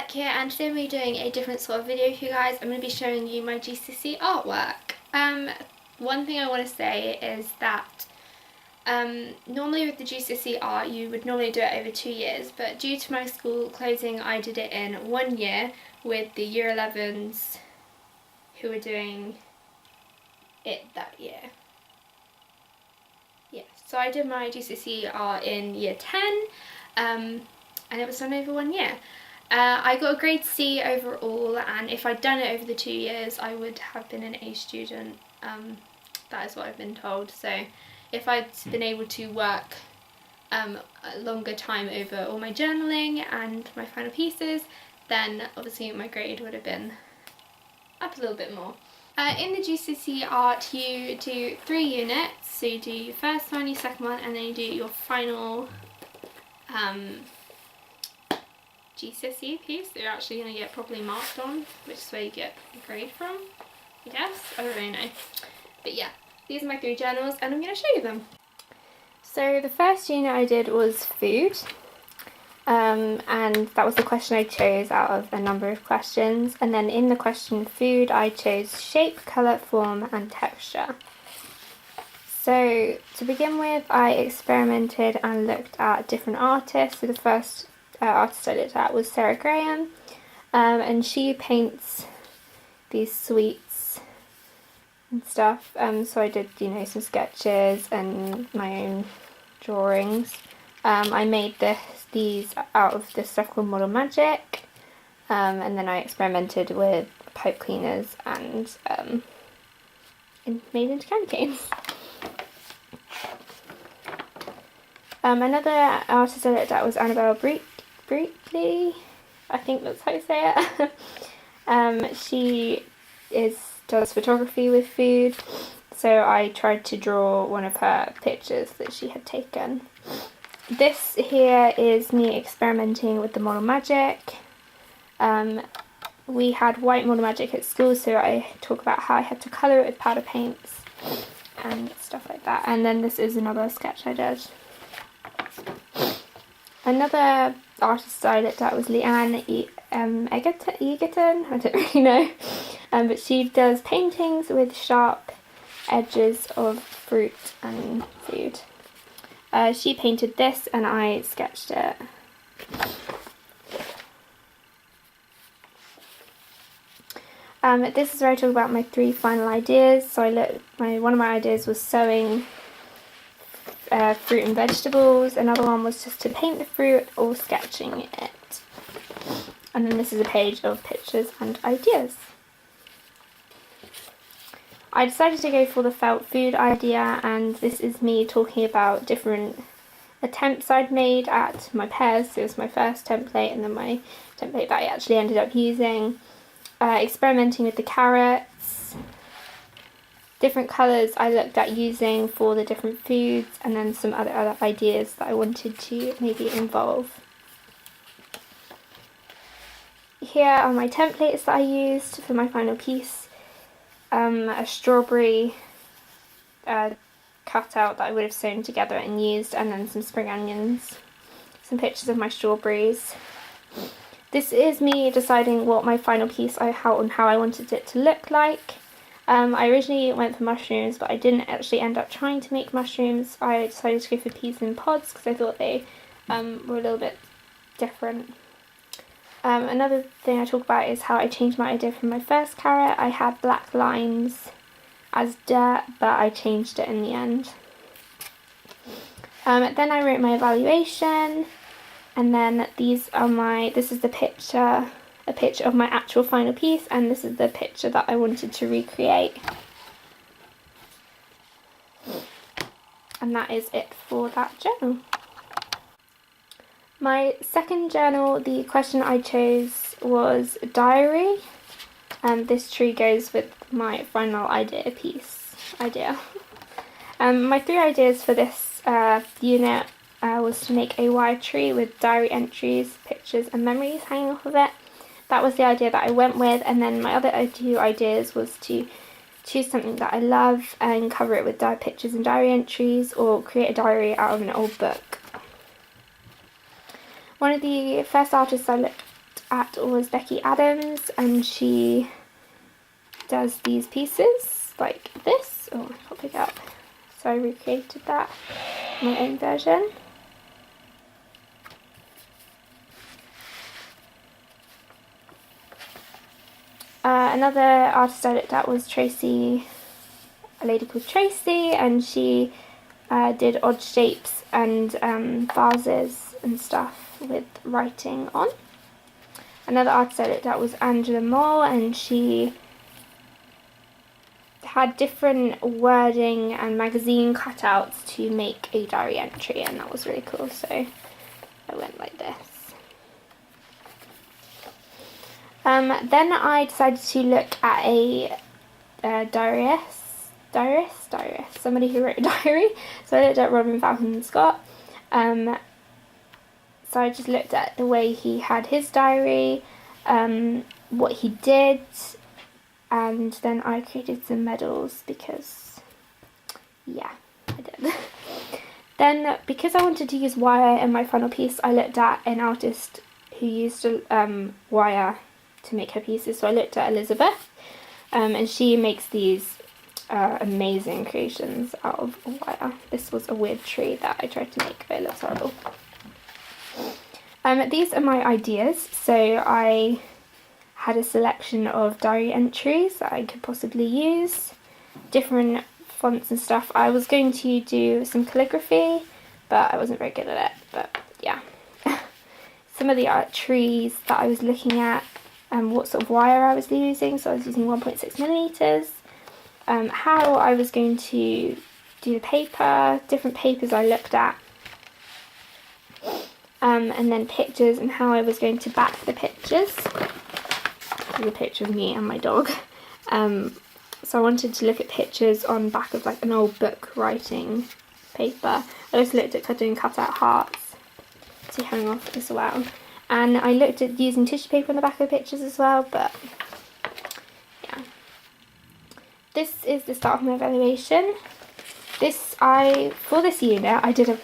Beck here, and today we're doing a different sort of video for you guys. I'm going to be showing you my GCSE artwork. One thing I want to say is that normally with the GCSE art you would normally do it over 2 years, but due to my school closing I did it in 1 year with the Year 11s who were doing it that year. Yeah, so I did my GCSE art in year 10 and it was done over 1 year. I got a grade C overall, and if I'd done it over the 2 years I would have been an A student. That is what I've been told. So if I'd been able to work a longer time over all my journaling and my final pieces, then obviously my grade would have been up a little bit more. In the GCSE art you do 3 units, so you do your first one, your second one, and then you do your final GCSE piece that you're actually going to get properly marked on, which is where you get a grade from, I guess. I don't really know. But yeah, these are my 3 journals and I'm going to show you them. So the first unit I did was food, and that was the question I chose out of a number of questions, and then in the question food I chose shape, colour, form and texture. So to begin with I experimented and looked at different artists. So the first artist I looked at was Sarah Graham, and she paints these sweets and stuff, so I did, you know, some sketches and my own drawings. I made these out of this stuff called Model Magic, and then I experimented with pipe cleaners and made into candy canes. Another artist I looked at was Annabelle Breakley, I think that's how you say it. She does photography with food, so I tried to draw one of her pictures that she had taken. This here is me experimenting with the Model Magic. We had white Model Magic at school, so I talk about how I had to colour it with powder paints and stuff like that. And then this is another sketch I did. Another artist I looked at was Leanne Egerton, I don't really know, but she does paintings with sharp edges of fruit and food. She painted this and I sketched it. This is where I talk about my 3 final ideas. So one of my ideas was sewing fruit and vegetables, another one was just to paint the fruit or sketching it, and then this is a page of pictures and ideas. I decided to go for the felt food idea, and this is me talking about different attempts I'd made at my pears. So it was my first template and then my template that I actually ended up using, experimenting with the carrots, different colours I looked at using for the different foods, and then some other ideas that I wanted to maybe involve. Here are my templates that I used for my final piece. A strawberry cutout that I would have sewn together and used, and then some spring onions, some pictures of my strawberries. This is me deciding what my final piece how I wanted it to look like. I originally went for mushrooms, but I didn't actually end up trying to make mushrooms. I decided to go for peas in pods because I thought they were a little bit different. Another thing I talk about is how I changed my idea from my first carrot. I had black lines as dirt, but I changed it in the end. Then I wrote my evaluation, and then this is the picture. A picture of my actual final piece, and this is the picture that I wanted to recreate. And that is it for that journal. My second journal, the question I chose was diary, and this tree goes with my final idea. My 3 ideas for this unit was to make a wire tree with diary entries, pictures and memories hanging off of it. That was the idea that I went with, and then my other 2 ideas was to choose something that I love and cover it with pictures and diary entries, or create a diary out of an old book. One of the first artists I looked at was Becky Adams, and she does these pieces like this. Oh, I can't pick it up. So I recreated that, my own version. Another artist I looked at was Tracy, a lady called Tracy, and she did odd shapes and vases and stuff with writing on. Another artist I looked at was Angela Moore, and she had different wording and magazine cutouts to make a diary entry, and that was really cool, so I went like this. Then I decided to look at a diarist, somebody who wrote a diary. So I looked at Robin Falcon Scott. So I just looked at the way he had his diary, what he did, and then I created some medals because, yeah, I did. Then, because I wanted to use wire in my final piece, I looked at an artist who used wire to make her pieces. So I looked at Elizabeth, and she makes these amazing creations out of wire. This was a weird tree that I tried to make, but it looks horrible. These are my ideas. So I had a selection of diary entries that I could possibly use, different fonts and stuff. I was going to do some calligraphy, but I wasn't very good at it, but yeah. Some of the trees that I was looking at, what sort of wire I was using, so I was using 1.6 millimeters, how I was going to do the paper, different papers I looked at, and then pictures and how I was going to back the pictures. There's a picture of me and my dog. So I wanted to look at pictures on back of like an old book writing paper. I also looked at doing cut out hearts to hang off as well. And I looked at using tissue paper on the back of the pictures as well, but yeah. This is the start of my evaluation. For this unit, I did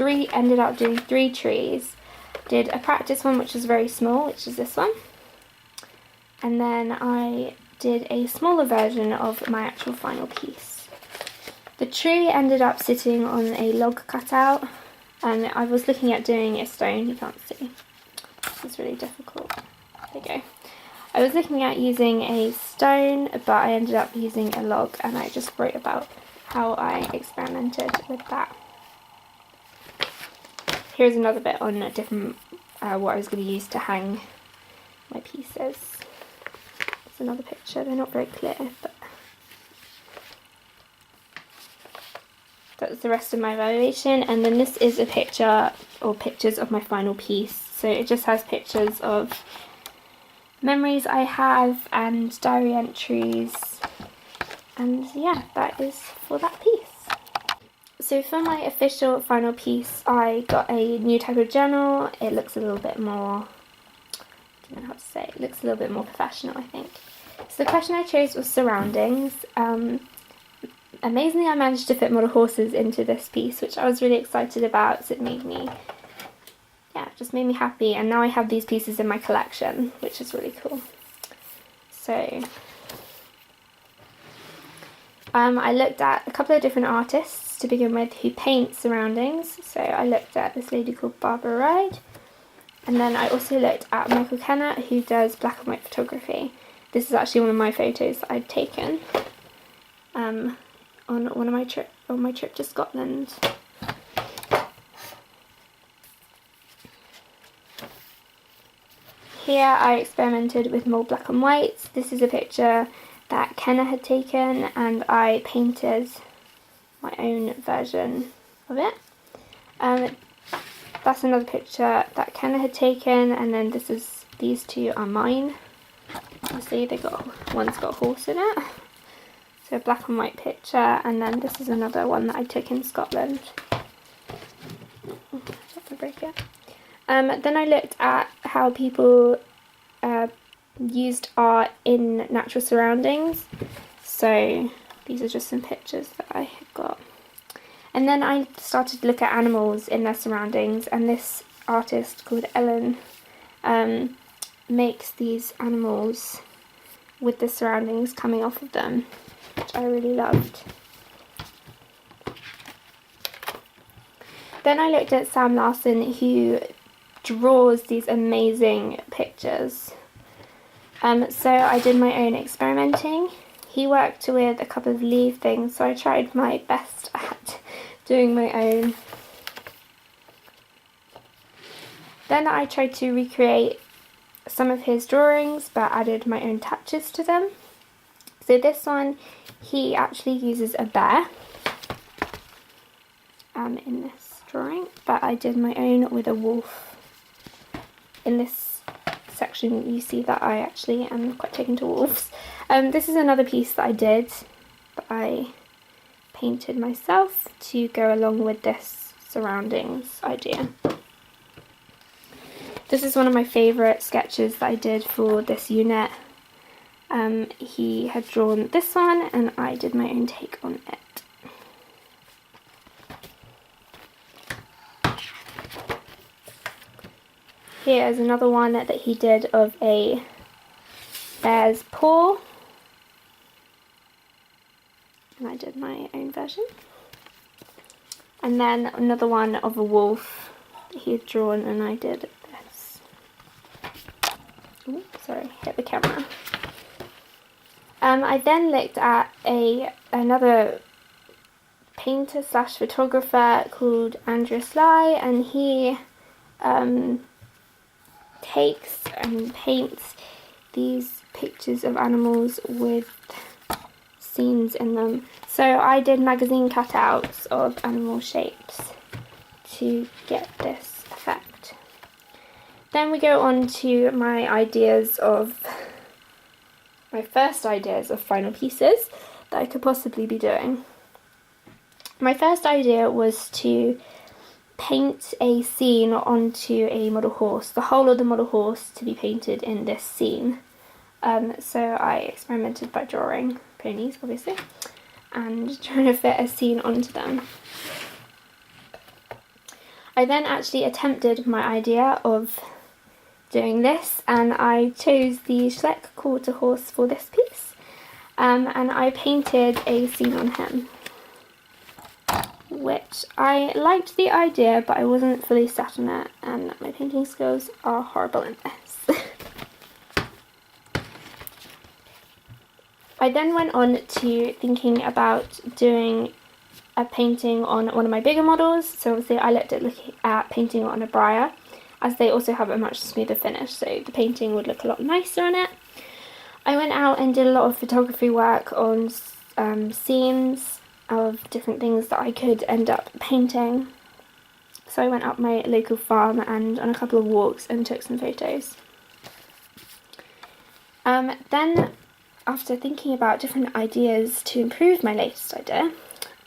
ended up doing 3 trees. Did a practice one which was very small, which is this one. And then I did a smaller version of my actual final piece. The tree ended up sitting on a log cutout, and I was looking at doing a stone. You can't see. This is really difficult. There you go. I was looking at using a stone, but I ended up using a log, and I just wrote about how I experimented with that. Here's another bit on a different what I was going to use to hang my pieces. There's another picture. They're not very clear, but that's the rest of my evaluation. And then this is a picture or pictures of my final piece. So it just has pictures of memories I have and diary entries. And yeah, that is for that piece. So for my official final piece, I got a new type of journal. It looks a little bit more, I don't know how to say, it looks a little bit more professional, I think. So the question I chose was surroundings. Amazingly, I managed to fit model horses into this piece, which I was really excited about. So it made me, just made me happy. And now I have these pieces in my collection, which is really cool. So I looked at a couple of different artists to begin with who paint surroundings. So I looked at this lady called Barbara Ride, and then I also looked at Michael Kennett, who does black and white photography. This is actually one of my photos that I'd taken on my trip to Scotland. Here I experimented with more black and whites. This is a picture that Kenna had taken, and I painted my own version of it. That's another picture that Kenna had taken, and then these two are mine. You see, one's got a horse in it. So a black and white picture, and then this is another one that I took in Scotland. Break it. Then I looked at how people used art in natural surroundings. So these are just some pictures that I had got. And then I started to look at animals in their surroundings, and this artist called Ellen makes these animals with the surroundings coming off of them, which I really loved. Then I looked at Sam Larson, who draws these amazing pictures. So I did my own experimenting. He worked with a couple of leaf things, so I tried my best at doing my own. Then I tried to recreate some of his drawings, but added my own touches to them. So this one, he actually uses a bear in this drawing, but I did my own with a wolf. In this section you see that I actually am quite taken to wolves. This is another piece that I did, that I painted myself to go along with this surroundings idea. This is one of my favourite sketches that I did for this unit. He had drawn this one and I did my own take on it. Here is another one that he did of a bear's paw, and I did my own version. And then another one of a wolf that he had drawn, and I did this. Ooh, sorry, hit the camera. I then looked at another painter slash photographer called Schleich, and he takes and paints these pictures of animals with scenes in them. So I did magazine cutouts of animal shapes to get this effect. Then we go on to my first ideas of final pieces that I could possibly be doing. My first idea was to paint a scene onto a model horse, the whole of the model horse to be painted in this scene. So I experimented by drawing ponies, obviously, and trying to fit a scene onto them. I then actually attempted my idea of doing this, and I chose the Schleich quarter horse for this piece, and I painted a scene on him, which I liked the idea, but I wasn't fully set on it, and my painting skills are horrible in this. I then went on to thinking about doing a painting on one of my bigger models. So obviously I looked at painting on a Briar, as they also have a much smoother finish, so the painting would look a lot nicer on it. I went out and did a lot of photography work on scenes of different things that I could end up painting. So I went up my local farm and on a couple of walks and took some photos. Then, after thinking about different ideas to improve my latest idea,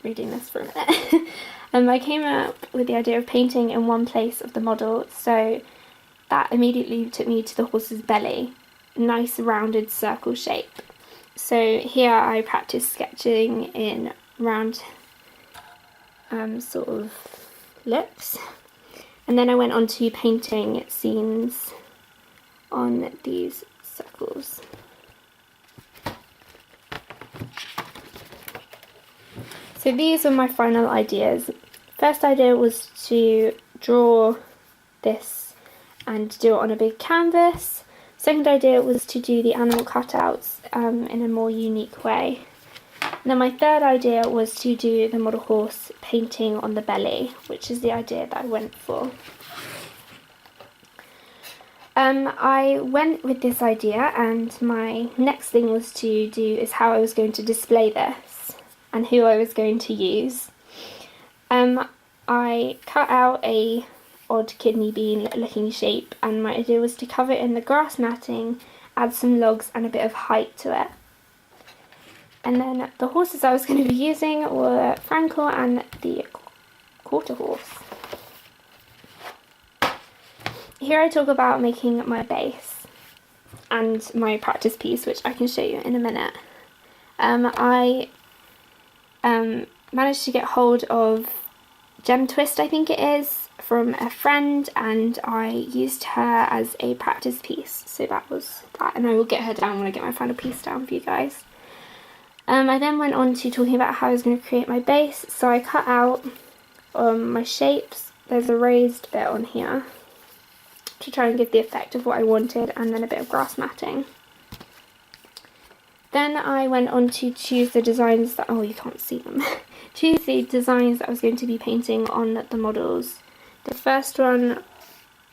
reading this for a minute, I came up with the idea of painting in one place of the model, so that immediately took me to the horse's belly, nice rounded circle shape. So here I practiced sketching in round sort of looks, and then I went on to painting scenes on these circles. So these are my final ideas. First idea was to draw this and do it on a big canvas. Second idea was to do the animal cutouts in a more unique way. And then my third idea was to do the model horse painting on the belly, which is the idea that I went for. I went with this idea, and my next thing was to do is how I was going to display this and who I was going to use. I cut out a odd kidney bean looking shape, and my idea was to cover it in the grass matting, add some logs and a bit of height to it. And then the horses I was going to be using were Frankel and the quarter horse. Here I talk about making my base and my practice piece, which I can show you in a minute. I managed to get hold of Gem Twist, I think it is, from a friend, and I used her as a practice piece, so that was that, and I will get her down when I get my final piece down for you guys. I then went on to talking about how I was going to create my base, so I cut out my shapes. There's a raised bit on here to try and give the effect of what I wanted, and then a bit of grass matting. Then I went on to choose the designs that, oh, you can't see them, choose the designs that I was going to be painting on the models. The first one,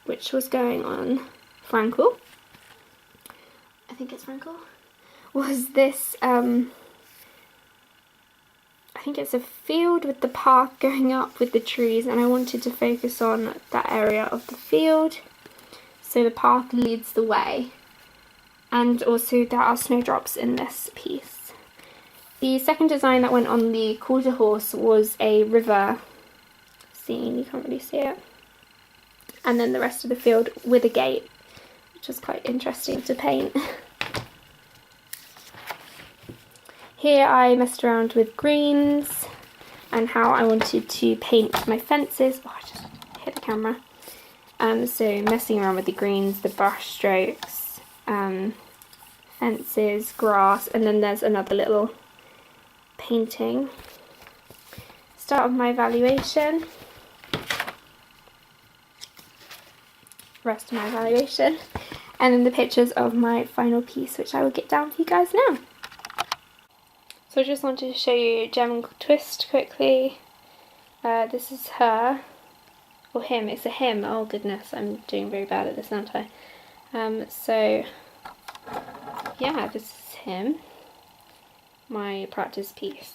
which was going on Frankel, I think it's Frankel, was this, I think it's a field with the path going up with the trees, and I wanted to focus on that area of the field, so the path leads the way. And also there are snowdrops in this piece. The second design that went on the quarter horse was a river scene, you can't really see it. And then the rest of the field with a gate, which was quite interesting to paint. Here I messed around with greens and how I wanted to paint my fences. Oh, I just hit the camera. So messing around with the greens, the brush strokes, fences, grass, and then there's another little painting. Start of my evaluation. Rest of my evaluation. And then the pictures of my final piece, which I will get down for you guys now. So I just wanted to show you Gem Twist quickly. This is her, or him, it's a him, oh goodness, I'm doing very bad at this, aren't I? So yeah, this is him, my practice piece.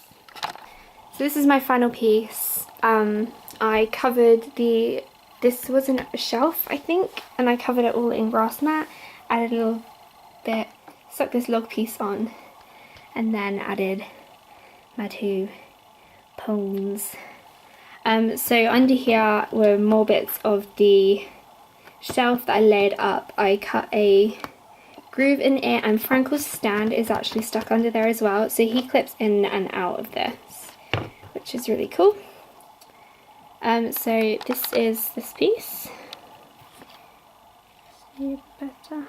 So this is my final piece. I covered this wasn't a shelf, I think, and I covered it all in grass mat, added a little bit, stuck this log piece on, and then added my two poles. So under here were more bits of the shelf that I laid up. I cut a groove in it, and Frankel's stand is actually stuck under there as well, so he clips in and out of this, which is really cool. So this is this piece. See better.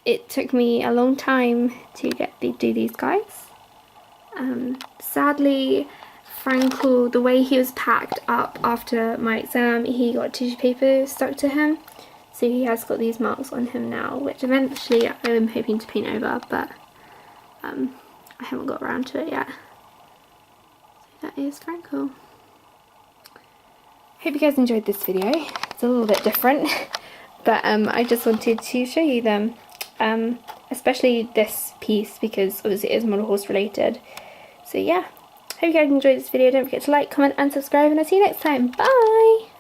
It took me a long time to do these guys. Sadly, Frankel, the way he was packed up after my exam, he got tissue paper stuck to him, so he has got these marks on him now, which eventually I am hoping to paint over, but I haven't got around to it yet. So that is Frankel. Hope you guys enjoyed this video. It's a little bit different, but I just wanted to show you them, especially this piece because obviously it is model horse related. So yeah, hope you guys enjoyed this video. Don't forget to like, comment and subscribe, and I'll see you next time. Bye!